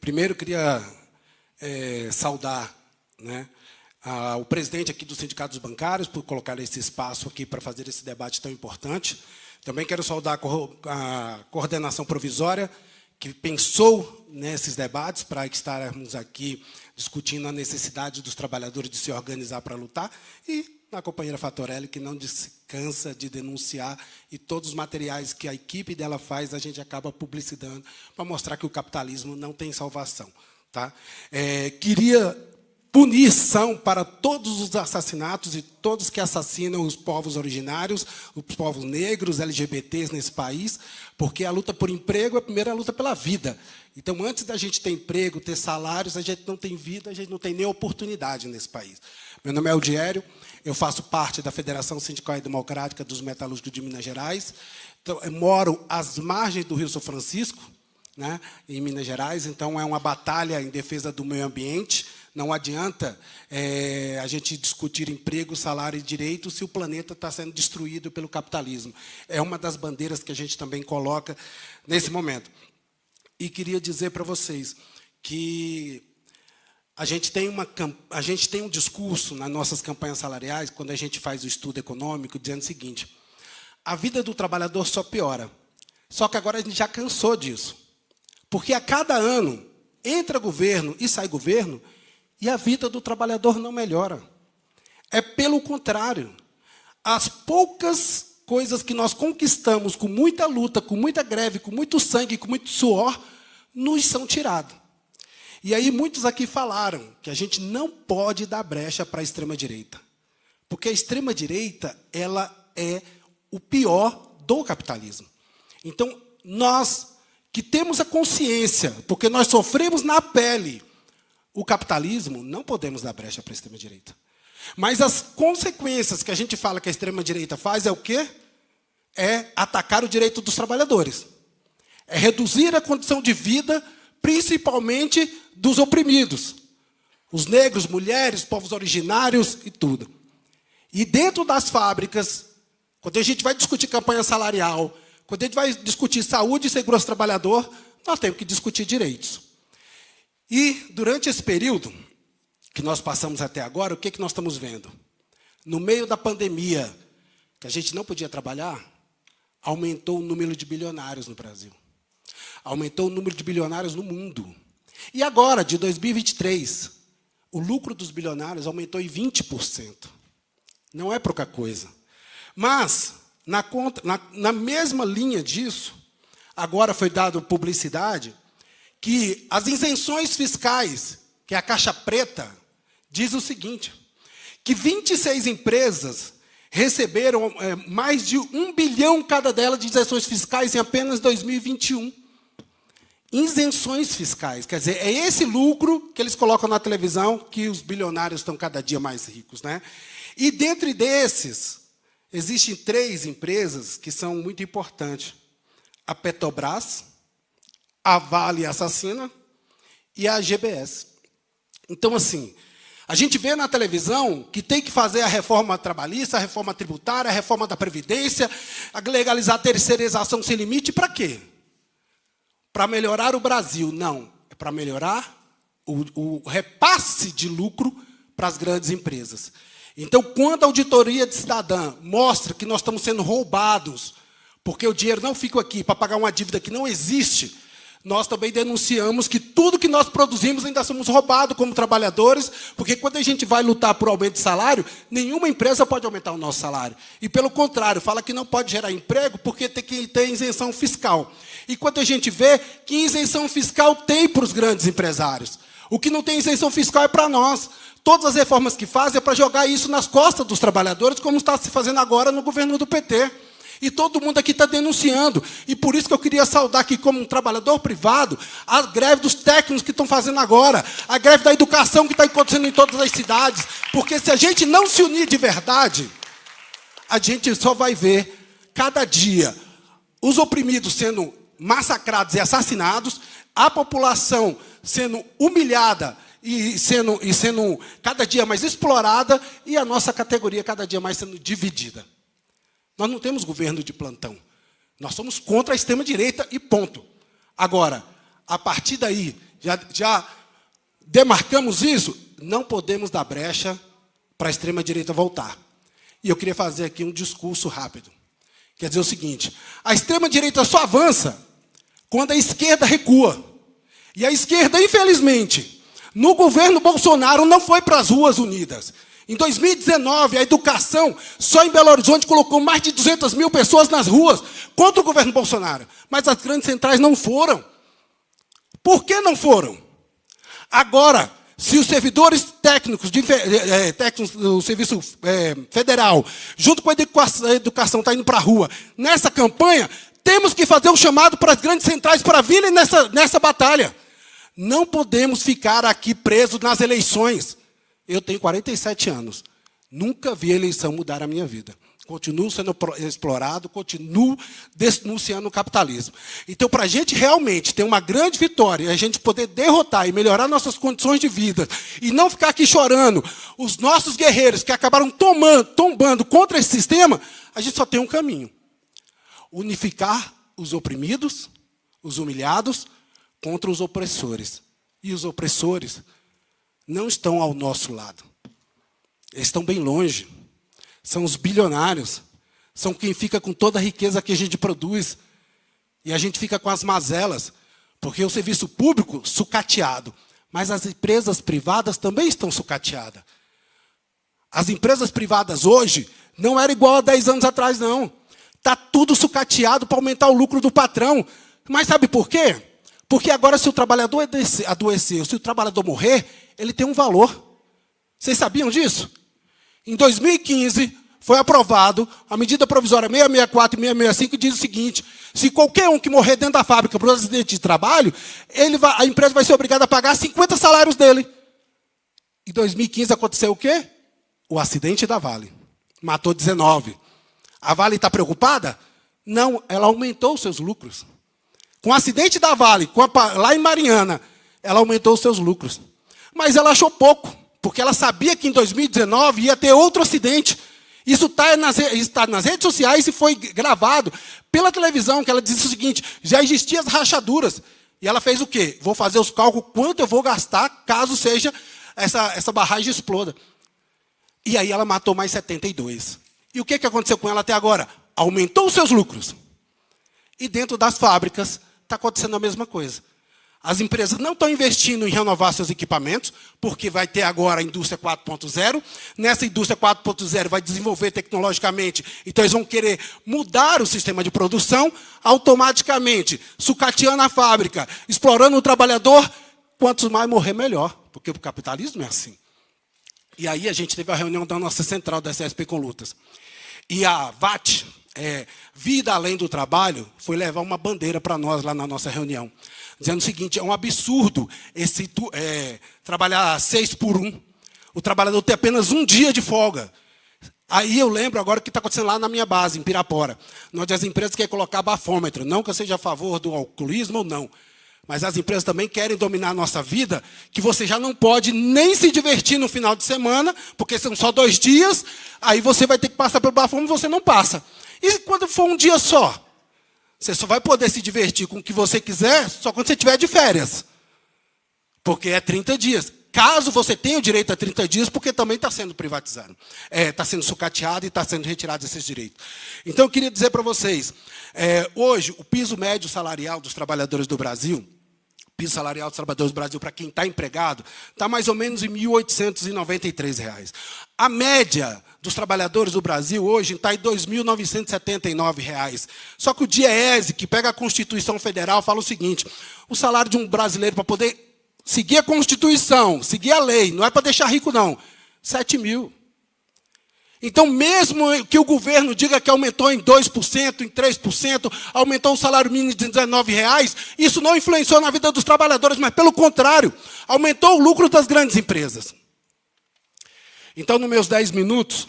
Primeiro, queria saudar, né, o presidente aqui dos sindicatos bancários por colocar esse espaço aqui para fazer esse debate tão importante. Também quero saudar a coordenação provisória, que pensou nesses debates para estarmos aqui discutindo a necessidade dos trabalhadores de se organizar para lutar, e a companheira Fatorelli, que não descansa de denunciar, e todos os materiais que a equipe dela faz, a gente acaba publicitando, para mostrar que o capitalismo não tem salvação. Tá? Queria punição para todos os assassinatos e todos que assassinam os povos originários, os povos negros, LGBTs nesse país, porque a luta por emprego é a primeira luta pela vida. Então, antes da gente ter emprego, ter salários, a gente não tem vida, a gente não tem nem oportunidade nesse país. Meu nome é Eldiério, eu faço parte da Federação Sindical e Democrática dos Metalúrgicos de Minas Gerais. Então, eu moro às margens do Rio São Francisco, né, em Minas Gerais, então é uma batalha em defesa do meio ambiente. Não adianta a gente discutir emprego, salário e direito se o planeta está sendo destruído pelo capitalismo. É uma das bandeiras que a gente também coloca nesse momento. E queria dizer para vocês que a gente tem um discurso nas nossas campanhas salariais, quando a gente faz o estudo econômico, dizendo o seguinte: a vida do trabalhador só piora. Só que agora a gente já cansou disso. Porque a cada ano entra governo e sai governo, e a vida do trabalhador não melhora. É pelo contrário. As poucas coisas que nós conquistamos com muita luta, com muita greve, com muito sangue, com muito suor, nos são tiradas. E aí muitos aqui falaram que a gente não pode dar brecha para a extrema-direita. Porque a extrema-direita, ela é o pior do capitalismo. Então, nós que temos a consciência, porque nós sofremos na pele o capitalismo, não podemos dar brecha para a extrema-direita. Mas as consequências que a gente fala que a extrema-direita faz é o quê? É atacar o direito dos trabalhadores. É reduzir a condição de vida, principalmente dos oprimidos. Os negros, mulheres, povos originários e tudo. E dentro das fábricas, quando a gente vai discutir campanha salarial, quando a gente vai discutir saúde e segurança do trabalhador, nós temos que discutir direitos. E, durante esse período que nós passamos até agora, o que nós estamos vendo? No meio da pandemia, que a gente não podia trabalhar, aumentou o número de bilionários no Brasil. Aumentou o número de bilionários no mundo. E agora, de 2023, o lucro dos bilionários aumentou em 20%. Não é pouca coisa. Mas, na mesma linha disso, agora foi dada publicidade, que as isenções fiscais, que é a caixa preta, diz o seguinte, que 26 empresas receberam mais de 1 bilhão cada delas de isenções fiscais em apenas 2021. Isenções fiscais, quer dizer, é esse lucro que eles colocam na televisão que os bilionários estão cada dia mais ricos, né? E dentre desses, existem 3 empresas que são muito importantes. A Petrobras, a Vale Assassina e a GBS. Então, assim, a gente vê na televisão que tem que fazer a reforma trabalhista, a reforma tributária, a reforma da Previdência, legalizar a terceirização sem limite, para quê? Para melhorar o Brasil. Não, é para melhorar o repasse de lucro para as grandes empresas. Então, quando a auditoria de cidadã mostra que nós estamos sendo roubados, porque o dinheiro não fica aqui para pagar uma dívida que não existe, nós também denunciamos que tudo que nós produzimos ainda somos roubados como trabalhadores, porque quando a gente vai lutar por aumento de salário, nenhuma empresa pode aumentar o nosso salário. E, pelo contrário, fala que não pode gerar emprego porque tem que ter isenção fiscal. E quando a gente vê que isenção fiscal tem para os grandes empresários. O que não tem isenção fiscal é para nós. Todas as reformas que fazem é para jogar isso nas costas dos trabalhadores, como está se fazendo agora no governo do PT. E todo mundo aqui está denunciando. E por isso que eu queria saudar aqui, como um trabalhador privado, a greve dos técnicos que estão fazendo agora, a greve da educação que está acontecendo em todas as cidades. Porque se a gente não se unir de verdade, a gente só vai ver, cada dia, os oprimidos sendo massacrados e assassinados, a população sendo humilhada e sendo cada dia mais explorada, e a nossa categoria cada dia mais sendo dividida. Nós não temos governo de plantão. Nós somos contra a extrema-direita e ponto. Agora, a partir daí, já demarcamos isso, não podemos dar brecha para a extrema-direita voltar. E eu queria fazer aqui um discurso rápido. Quer dizer o seguinte, a extrema-direita só avança quando a esquerda recua. E a esquerda, infelizmente, no governo Bolsonaro, não foi para as ruas unidas. Em 2019, a educação, só em Belo Horizonte, colocou mais de 200 mil pessoas nas ruas contra o governo Bolsonaro. Mas as grandes centrais não foram. Por que não foram? Agora, se os servidores técnicos do Serviço Federal, junto com a educação, está indo para a rua, nessa campanha, temos que fazer um chamado para as grandes centrais para virem nessa batalha. Não podemos ficar aqui presos nas eleições. Eu tenho 47 anos. Nunca vi a eleição mudar a minha vida. Continuo sendo explorado, continuo denunciando o capitalismo. Então, para a gente realmente ter uma grande vitória, a gente poder derrotar e melhorar nossas condições de vida, e não ficar aqui chorando, os nossos guerreiros que acabaram tombando contra esse sistema, a gente só tem um caminho. Unificar os oprimidos, os humilhados, contra os opressores. E os opressores não estão ao nosso lado. Eles estão bem longe. São os bilionários. São quem fica com toda a riqueza que a gente produz. E a gente fica com as mazelas. Porque o serviço público, sucateado. Mas as empresas privadas também estão sucateadas. As empresas privadas hoje não era igual a 10 anos atrás, não. Está tudo sucateado para aumentar o lucro do patrão. Mas sabe por quê? Porque agora, se o trabalhador adoecer, se o trabalhador morrer, ele tem um valor. Vocês sabiam disso? Em 2015, foi aprovado a medida provisória 664 e 665, que diz o seguinte, se qualquer um que morrer dentro da fábrica por um acidente de trabalho, a empresa vai ser obrigada a pagar 50 salários dele. Em 2015 aconteceu o quê? O acidente da Vale. Matou 19. A Vale está preocupada? Não, ela aumentou os seus lucros. Com o acidente da Vale, lá em Mariana, ela aumentou os seus lucros. Mas ela achou pouco, porque ela sabia que em 2019 ia ter outro acidente. Isso está nas redes sociais e foi gravado pela televisão, que ela disse o seguinte, já existiam as rachaduras. E ela fez o quê? Vou fazer os cálculos, quanto eu vou gastar caso seja essa barragem exploda. E aí ela matou mais 72. E o que aconteceu com ela até agora? Aumentou os seus lucros. E dentro das fábricas está acontecendo a mesma coisa. As empresas não estão investindo em renovar seus equipamentos, porque vai ter agora a indústria 4.0. Nessa indústria 4.0 vai desenvolver tecnologicamente, então eles vão querer mudar o sistema de produção, automaticamente, sucateando a fábrica, explorando o trabalhador, quantos mais morrer, melhor, porque o capitalismo é assim. E aí a gente teve a reunião da nossa central da CSP com Lutas. E a VAT, Vida Além do Trabalho, foi levar uma bandeira para nós lá na nossa reunião, dizendo o seguinte, é um absurdo trabalhar 6 por 1, o trabalhador ter apenas um dia de folga. Aí eu lembro agora o que está acontecendo lá na minha base, em Pirapora, onde as empresas querem colocar bafômetro, não que eu seja a favor do alcoolismo ou não, mas as empresas também querem dominar a nossa vida, que você já não pode nem se divertir no final de semana, porque são só 2 dias, aí você vai ter que passar pelo bafômetro e você não passa. E quando for um dia só? Você só vai poder se divertir com o que você quiser só quando você tiver de férias. Porque é 30 dias. Caso você tenha o direito a 30 dias, porque também está sendo privatizado. Está sendo sucateado e está sendo retirado esses direitos. Então, eu queria dizer para vocês, hoje, o piso médio salarial dos trabalhadores do Brasil, piso salarial dos trabalhadores do Brasil, para quem está empregado, está mais ou menos em R$ 1.893. A média dos trabalhadores do Brasil hoje está em R$ 2.979. Só que o DIEESE, que pega a Constituição Federal, fala o seguinte, o salário de um brasileiro para poder seguir a Constituição, seguir a lei, não é para deixar rico, não, 7 mil. Então, mesmo que o governo diga que aumentou em 2%, em 3%, aumentou o salário mínimo de R$19, isso não influenciou na vida dos trabalhadores, mas, pelo contrário, aumentou o lucro das grandes empresas. Então, nos meus 10 minutos,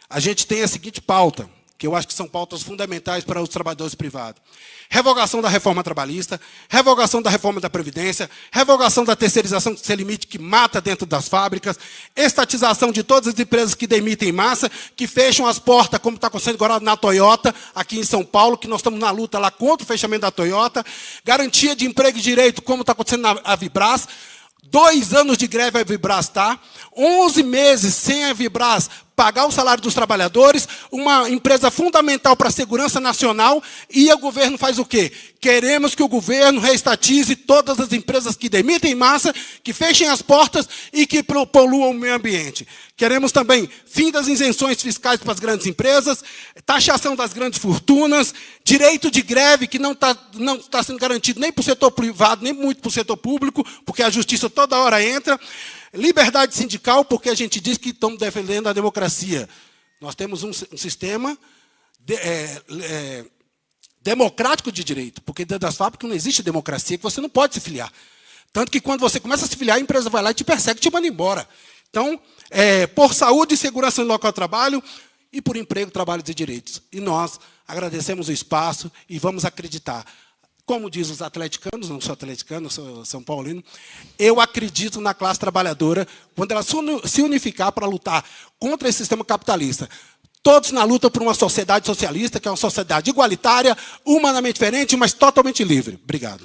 a gente tem a seguinte pauta, que eu acho que são pautas fundamentais para os trabalhadores privados. Revogação da reforma trabalhista, revogação da reforma da Previdência, revogação da terceirização sem limite que mata dentro das fábricas, estatização de todas as empresas que demitem em massa, que fecham as portas, como está acontecendo agora na Toyota, aqui em São Paulo, que nós estamos na luta lá contra o fechamento da Toyota, garantia de emprego e direito, como está acontecendo na Avibras, 2 anos de greve a Avibras está, 11 meses sem a Avibras pagar o salário dos trabalhadores, uma empresa fundamental para a segurança nacional, e o governo faz o quê? Queremos que o governo reestatize todas as empresas que demitem em massa, que fechem as portas e que poluam o meio ambiente. Queremos também fim das isenções fiscais para as grandes empresas, taxação das grandes fortunas, direito de greve que não está sendo garantido nem para o setor privado, nem muito para o setor público, porque a justiça toda hora entra. Liberdade sindical, porque a gente diz que estamos defendendo a democracia. Nós temos um sistema democrático de direito, porque dentro das fábricas não existe democracia, que você não pode se filiar. Tanto que quando você começa a se filiar, a empresa vai lá e te persegue, te manda embora. Então, por saúde e segurança no local de trabalho e por emprego, trabalhos e direitos. E nós agradecemos o espaço e vamos acreditar. Como diz os atleticanos, não sou atleticano, sou São Paulino, eu acredito na classe trabalhadora quando ela se unificar para lutar contra esse sistema capitalista. Todos na luta por uma sociedade socialista, que é uma sociedade igualitária, humanamente diferente, mas totalmente livre. Obrigado.